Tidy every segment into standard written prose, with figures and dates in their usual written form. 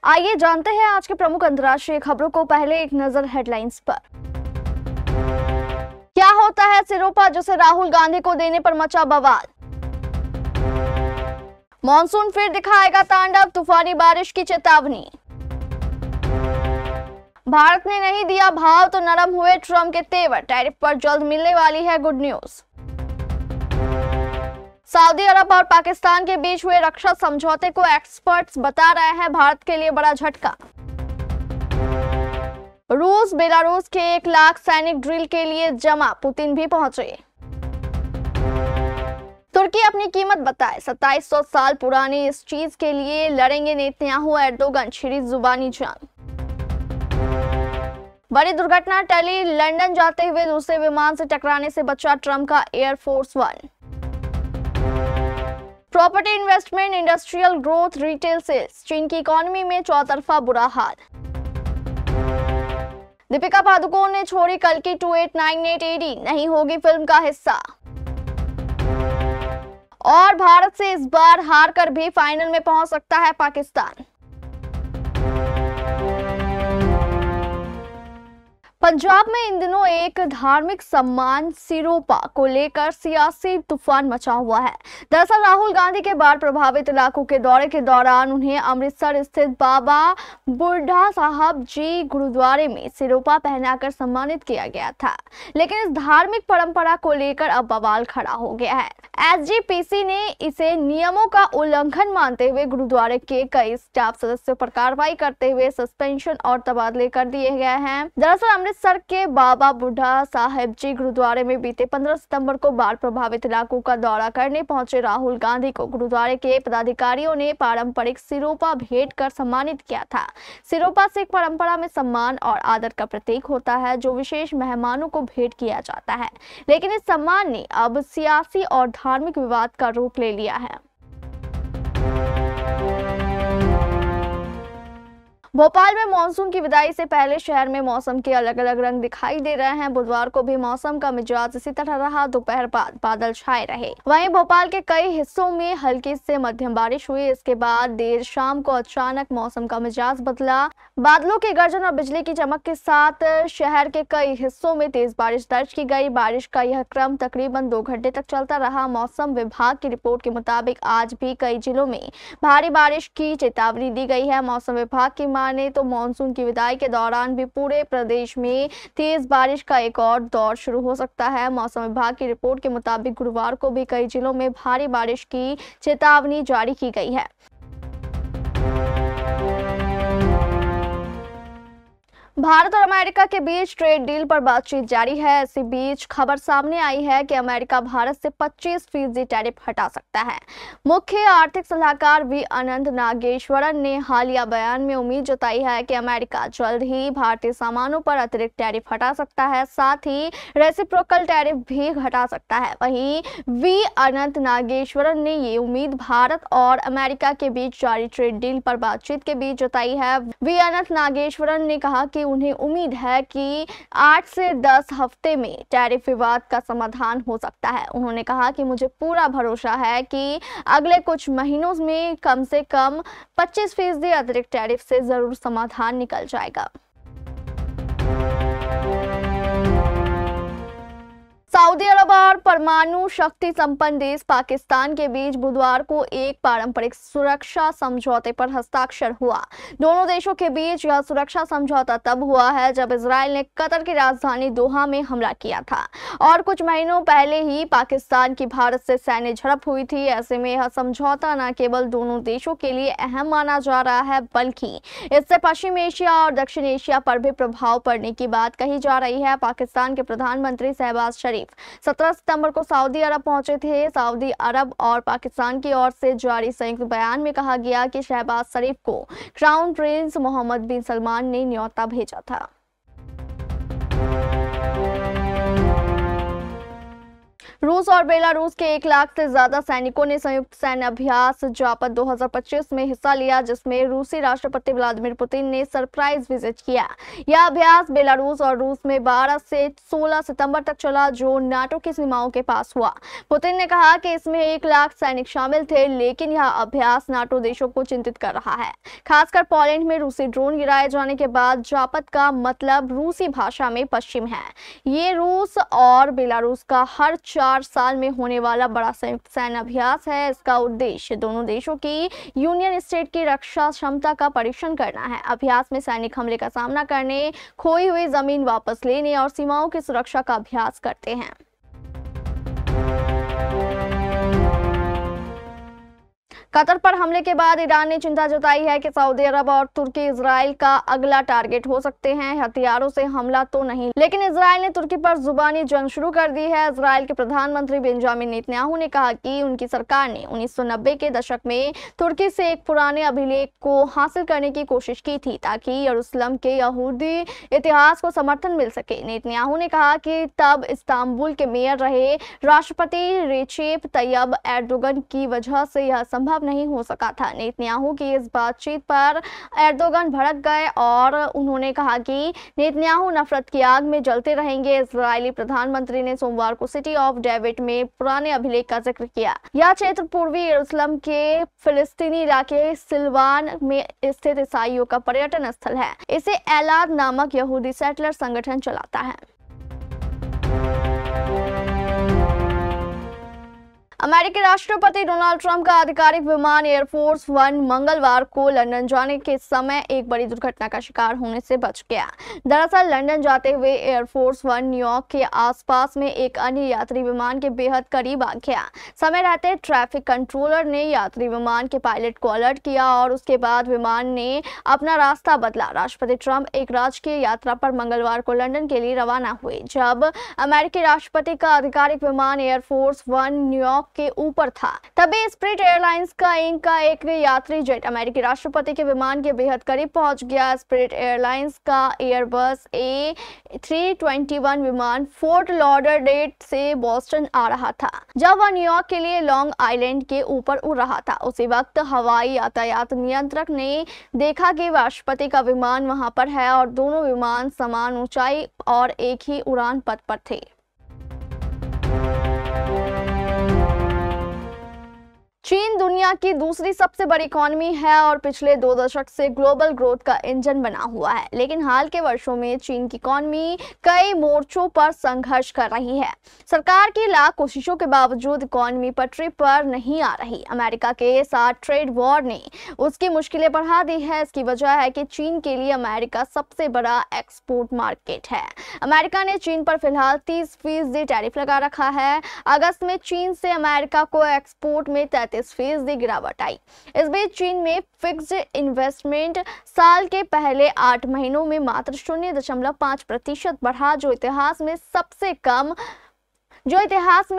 आइए जानते हैं आज के प्रमुख अंतर्राष्ट्रीय खबरों को। पहले एक नजर हेडलाइंस पर। क्या होता है सिरोपा जिसे राहुल गांधी को देने पर मचा बवाल। मॉनसून फिर दिखाएगा तांडव, तूफानी बारिश की चेतावनी। भारत ने नहीं दिया भाव तो नरम हुए ट्रंप के तेवर, टैरिफ पर जल्द मिलने वाली है गुड न्यूज। सऊदी अरब और पाकिस्तान के बीच हुए रक्षा समझौते को एक्सपर्ट्स बता रहे हैं भारत के लिए बड़ा झटका। रूस बेलारूस के 1 लाख सैनिक ड्रिल के लिए जमा, पुतिन भी पहुंचे। तुर्की अपनी कीमत बताए, 2700 साल पुरानी इस चीज के लिए लड़ेंगे नेतन्याहू एर्दोगन, छिड़ी जुबानी जंग। बड़ी दुर्घटना टली, लंदन जाते हुए दूसरे विमान से टकराने से बचा ट्रंप का air force 1। Property investment, industrial growth, retail sales, चीन की इकोनॉमी में चौतरफा बुरा हाल। दीपिका पादुकोण ने छोड़ी कल की 2898 AD, नहीं होगी फिल्म का हिस्सा। और भारत से इस बार हार कर भी फाइनल में पहुंच सकता है पाकिस्तान। पंजाब में इन दिनों एक धार्मिक सम्मान सिरोपा को लेकर सियासी तूफान मचा हुआ है। दरअसल राहुल गांधी के बाढ़ प्रभावित इलाकों के दौरे के दौरान उन्हें अमृतसर स्थित बाबा बुढ़ा साहब जी गुरुद्वारे में सिरोपा पहनाकर सम्मानित किया गया था, लेकिन इस धार्मिक परंपरा को लेकर अब बवाल खड़ा हो गया है। SGPC ने इसे नियमों का उल्लंघन मानते हुए गुरुद्वारे के कई स्टाफ सदस्यों पर कार्रवाई करते हुए सस्पेंशन और तबादले कर दिए गए हैं। दरअसल अमृतसर के बाबा बुढ़ा साहिब जी गुरुद्वारे में बीते 15 सितंबर को बाढ़ प्रभावित इलाकों का दौरा करने पहुंचे राहुल गांधी को गुरुद्वारे के पदाधिकारियों ने पारंपरिक सिरोपा भेंट कर सम्मानित किया था। सिरोपा सिख परंपरा में सम्मान और आदर का प्रतीक होता है, जो विशेष मेहमानों को भेंट किया जाता है, लेकिन इस सम्मान ने अब सियासी और धार्मिक विवाद का रूप ले लिया है। भोपाल में मॉनसून की विदाई से पहले शहर में मौसम के अलग अलग रंग दिखाई दे रहे हैं। बुधवार को भी मौसम का मिजाज इसी तरह रहा, दोपहर बाद बादल छाए रहे। वहीं भोपाल के कई हिस्सों में हल्की से मध्यम बारिश हुई। इसके बाद देर शाम को अचानक मौसम का मिजाज बदला। बादलों की गर्जन और बिजली की चमक के साथ शहर के कई हिस्सों में तेज बारिश दर्ज की गई। बारिश का यह क्रम तकरीबन 2 घंटे तक चलता रहा। मौसम विभाग की रिपोर्ट के मुताबिक आज भी कई जिलों में भारी बारिश की चेतावनी दी गई है। मौसम विभाग की माने तो मानसून की विदाई के दौरान भी पूरे प्रदेश में तेज बारिश का एक और दौर शुरू हो सकता है। मौसम विभाग की रिपोर्ट के मुताबिक गुरुवार को भी कई जिलों में भारी बारिश की चेतावनी जारी की गई है। भारत और अमेरिका के बीच ट्रेड डील पर बातचीत जारी है। इसी बीच खबर सामने आई है कि अमेरिका भारत से 25% टैरिफ हटा सकता है। मुख्य आर्थिक सलाहकार वी अनंत नागेश्वरन ने हालिया बयान में उम्मीद जताई है कि अमेरिका जल्द ही भारतीय सामानों पर अतिरिक्त टैरिफ हटा सकता है, साथ ही रेसिप्रोकल टैरिफ भी हटा सकता है। वहीं वी अनंत नागेश्वरन ने ये उम्मीद भारत और अमेरिका के बीच जारी ट्रेड डील पर बातचीत के बीच जताई है। वी अनंत नागेश्वरन ने कहा कि उन्हें उम्मीद है कि 8 से 10 हफ्ते में टैरिफ विवाद का समाधान हो सकता है। उन्होंने कहा कि मुझे पूरा भरोसा है कि अगले कुछ महीनों में कम से कम 25% अतिरिक्त टैरिफ से जरूर समाधान निकल जाएगा। सऊदी अरब और परमाणु शक्ति संपन्न देश पाकिस्तान के बीच बुधवार को एक पारंपरिक सुरक्षा समझौते पर हस्ताक्षर हुआ। दोनों देशों के बीच यह सुरक्षा समझौता तब हुआ है जब इजराइल ने कतर की राजधानी दोहा में हमला किया था और कुछ महीनों पहले ही पाकिस्तान की भारत से सैन्य झड़प हुई थी। ऐसे में यह समझौता न केवल दोनों देशों के लिए अहम माना जा रहा है, बल्कि इससे पश्चिम एशिया और दक्षिण एशिया पर भी प्रभाव पड़ने की बात कही जा रही है। पाकिस्तान के प्रधानमंत्री शहबाज शरीफ 17 सितंबर को सऊदी अरब पहुंचे थे। सऊदी अरब और पाकिस्तान की ओर से जारी संयुक्त बयान में कहा गया कि शहबाज शरीफ को क्राउन प्रिंस मोहम्मद बिन सलमान ने न्योता भेजा था। रूस और और बेलारूस के 1 लाख से ज्यादा सैनिकों ने संयुक्त सैन्य अभ्यास जापद 2025 में हिस्सा लिया, जिसमें रूसी राष्ट्रपति व्लादिमीर पुतिन ने सरप्राइज विजिट किया। यह अभ्यास बेलारूस और रूस में 12 से 16 सितंबर तक चला, जो नाटो की सीमाओं के पास हुआ। पुतिन ने कहा कि इसमें 1 लाख सैनिक शामिल थे, लेकिन यह अभ्यास नाटो देशों को चिंतित कर रहा है। खासकर पोलैंड में रूसी ड्रोन गिराए जाने के बाद जापद का मतलब रूसी भाषा में पश्चिम है। ये रूस और बेलारूस का हर 4 साल में होने वाला बड़ा संयुक्त सैन्य अभ्यास है। इसका उद्देश्य दोनों देशों की यूनियन स्टेट की रक्षा क्षमता का परीक्षण करना है। अभ्यास में सैनिक हमले का सामना करने, खोई हुई जमीन वापस लेने और सीमाओं की सुरक्षा का अभ्यास करते हैं। कतर पर हमले के बाद ईरान ने चिंता जताई है कि सऊदी अरब और तुर्की इजराइल का अगला टारगेट हो सकते हैं। हथियारों से हमला तो नहीं, लेकिन इजराइल ने तुर्की पर जुबानी जंग शुरू कर दी है। इजराइल के प्रधानमंत्री बेंजामिन नेतन्याहू ने कहा कि उनकी सरकार ने 1990 के दशक में तुर्की से एक पुराने अभिलेख को हासिल करने की कोशिश की थी, ताकि यरूशलेम के यहूदी इतिहास को समर्थन मिल सके। नेतन्याहू ने कहा कि तब इस्तांबुल के मेयर रहे राष्ट्रपति रेचेप तैयब एर्दोगन की वजह से यह संभव नहीं हो सका था। नेतन्याहू की इस बातचीत पर एर्दोगन भड़क गए और उन्होंने कहा कि नेतन्याहू नफरत की आग में जलते रहेंगे। इजरायली प्रधानमंत्री ने सोमवार को सिटी ऑफ डेविड में पुराने अभिलेख का जिक्र किया। यह क्षेत्र पूर्वी यरूशलेम के फिलिस्तीनी इलाके सिलवान में स्थित ईसाइयों का पर्यटन स्थल है। इसे एलाद नामक यहूदी सेटलर संगठन चलाता है। अमेरिकी राष्ट्रपति डोनाल्ड ट्रंप का आधिकारिक विमान एयरफोर्स 1 मंगलवार को लंदन जाने के समय एक बड़ी दुर्घटना का शिकार होने से बच गया। दरअसल लंदन जाते हुए एयरफोर्स 1 न्यूयॉर्क के आसपास में एक अन्य यात्री विमान के बेहद करीब आ गया। समय रहते ट्रैफिक कंट्रोलर ने यात्री विमान के पायलट को अलर्ट किया और उसके बाद विमान ने अपना रास्ता बदला। राष्ट्रपति ट्रंप एक राजकीय यात्रा पर मंगलवार को लंदन के लिए रवाना हुए, जब अमेरिकी राष्ट्रपति का आधिकारिक विमान एयरफोर्स 1 न्यूयॉर्क के ऊपर था। तभी स्प्रिट एयरलाइंस का एक यात्री जेट अमेरिकी राष्ट्रपति के विमान के बेहद करीब पहुंच गया। स्प्रिट एयरलाइंस का एयरबस A321 विमान फोर्ट लॉडरडेल से बोस्टन आ रहा था, जब वह न्यूयॉर्क के लिए लॉन्ग आइलैंड के ऊपर उड़ रहा था। उसी वक्त हवाई यातायात नियंत्रक ने देखा कि राष्ट्रपति का विमान वहां पर है और दोनों विमान समान ऊंचाई और एक ही उड़ान पथ पर थे। चीन दुनिया की दूसरी सबसे बड़ी इकोनॉमी है और पिछले 2 दशक से ग्लोबल ग्रोथ का इंजन बना हुआ है, लेकिन हाल के वर्षों में चीन की इकोनॉमी कई मोर्चों पर संघर्ष कर रही है। सरकार की लाख कोशिशों के बावजूद इकोनॉमी पटरी पर नहीं आ रही। अमेरिका के साथ ट्रेड वॉर ने उसकी मुश्किलें बढ़ा दी है। इसकी वजह है कि चीन के लिए अमेरिका सबसे बड़ा एक्सपोर्ट मार्केट है। अमेरिका ने चीन पर फिलहाल 30% टैरिफ लगा रखा है। अगस्त में चीन से अमेरिका को एक्सपोर्ट में 33% गिरावट आई। इस बीच चीन में फिक्स्ड इन्वेस्टमेंट साल के पहले 8 महीनों में मात्र 0.5% बढ़ा, जो इतिहास में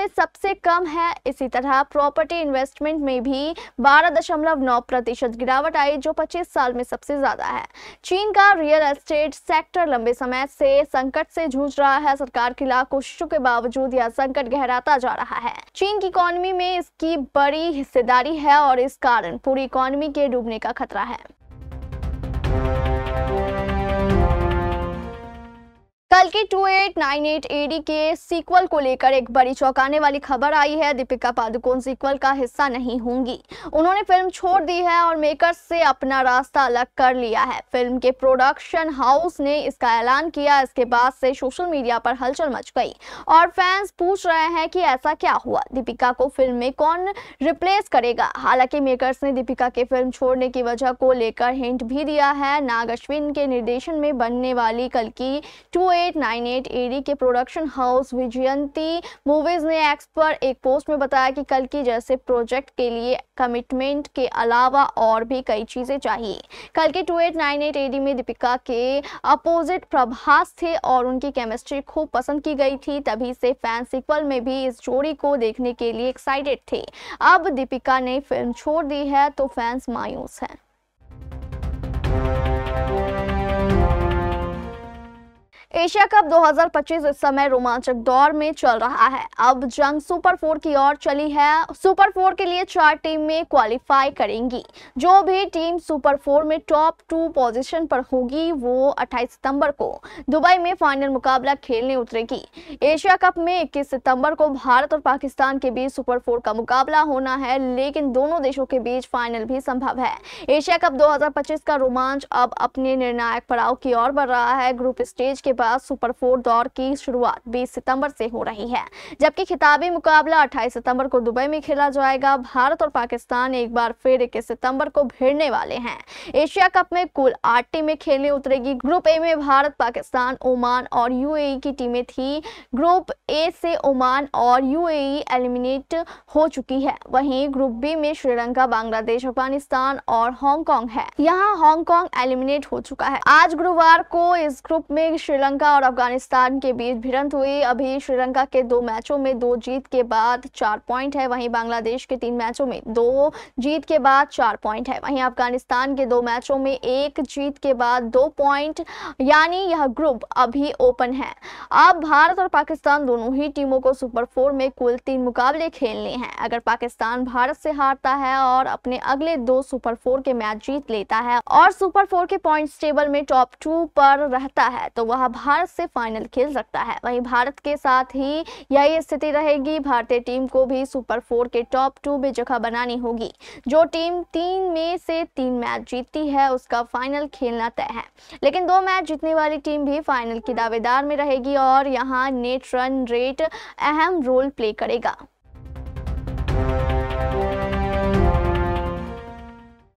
सबसे कम है। इसी तरह प्रॉपर्टी इन्वेस्टमेंट में भी 12.9% गिरावट आई, जो 25 साल में सबसे ज्यादा है। चीन का रियल एस्टेट सेक्टर लंबे समय से संकट से जूझ रहा है। सरकार की लाख कोशिशों के बावजूद यह संकट गहराता जा रहा है। चीन की इकोनॉमी में इसकी बड़ी हिस्सेदारी है और इस कारण पूरी इकोनॉमी के डूबने का खतरा है। कल की 2898 AD के सीक्वल को लेकर एक बड़ी चौंकाने वाली खबर आई है। दीपिका पादुकोण सीक्वल का हिस्सा नहीं होंगी। उन्होंने फिल्म छोड़ दी है और मेकर्स से अपना रास्ता अलग कर लिया है। फिल्म के प्रोडक्शन हाउस ने इसका ऐलान किया। इसके बाद से सोशल मीडिया पर हलचल मच गई और फैंस पूछ रहे हैं कि ऐसा क्या हुआ, दीपिका को फिल्म में कौन रिप्लेस करेगा। हालांकि मेकर्स ने दीपिका के फिल्म छोड़ने की वजह को लेकर हिंट भी दिया है। नाग अश्विन के निर्देशन में बनने वाली कल की 2898 AD के प्रोडक्शन हाउस विजयंती मूवीज ने एक्स पर एक पोस्ट में बताया कि कल की जैसे प्रोजेक्ट के लिए कमिटमेंट के अलावा और भी कई चीजें चाहिए। कल की 2898 AD में दीपिका के अपोजिट प्रभास थे और उनकी केमिस्ट्री खूब पसंद की गई थी। तभी से फैन सीक्वल में भी इस जोड़ी को देखने के लिए एक्साइटेड थे। अब दीपिका ने फिल्म छोड़ दी है तो फैंस मायूस हैं। एशिया कप 2025 इस समय रोमांचक दौर में चल रहा है। अब जंग सुपर 4 की ओर चली है। सुपर 4 के लिए 4 टीमें क्वालिफाई करेंगी। जो भी टीम सुपर 4 में टॉप 2 पोजीशन पर होगी वो 28 सितंबर को दुबई में फाइनल मुकाबला खेलने उतरेगी। एशिया कप में 21 सितंबर को भारत और पाकिस्तान के बीच सुपर 4 का मुकाबला होना है, लेकिन दोनों देशों के बीच फाइनल भी संभव है। एशिया कप 2025 का रोमांच अब अपने निर्णायक पड़ाव की ओर बढ़ रहा है। ग्रुप स्टेज के बाद सुपर 4 दौर की शुरुआत 20 सितंबर से हो रही है, जबकि खिताबी मुकाबला 28 सितंबर को दुबई में खेला जाएगा। भारत और पाकिस्तान एक बार फिर 21 सितंबर को भिड़ने वाले हैं। एशिया कप में कुल 8 टीमें खेलने उतरेगी। ग्रुप ए में भारत, पाकिस्तान, ओमान और यूएई की टीमें थी। ग्रुप ए से ओमान और यूएई एलिमिनेट हो चुकी है। वहीं ग्रुप बी में श्रीलंका, बांग्लादेश, अफगानिस्तान और हांगकांग है। यहाँ हांगकांग एलिमिनेट हो चुका है। आज गुरुवार को इस ग्रुप में श्रीलंका और अफगानिस्तान के बीच भिड़ंत हुई। अभी श्रीलंका के 2 मैचों में 2 जीत के बाद 4 पॉइंट है। वहीं बांग्लादेश के 3 मैचों में 2 जीत के बाद 4 पॉइंट है। वहीं अफगानिस्तान के 2 मैचों में 1 जीत के बाद 2 पॉइंट, यानी यह ग्रुप अभी ओपन है। अब भारत और पाकिस्तान दोनों ही टीमों को सुपर 4 में कुल 3 मुकाबले खेलने हैं। अगर पाकिस्तान भारत से हारता है और अपने अगले 2 सुपर 4 के मैच जीत लेता है और सुपर 4 के पॉइंट्स टेबल में टॉप 2 पर रहता है तो वह भारत से फाइनल खेल सकता है। वहीं भारत के साथ ही यही स्थिति रहेगी। भारतीय टीम को भी सुपर 4 के टॉप 2 में जगह बनानी होगी। जो टीम 3 में से 3 मैच जीतती है उसका फाइनल खेलना तय है, लेकिन 2 मैच जीतने वाली टीम भी फाइनल की दावेदार में रहेगी और यहाँ नेट रन रेट अहम रोल प्ले करेगा।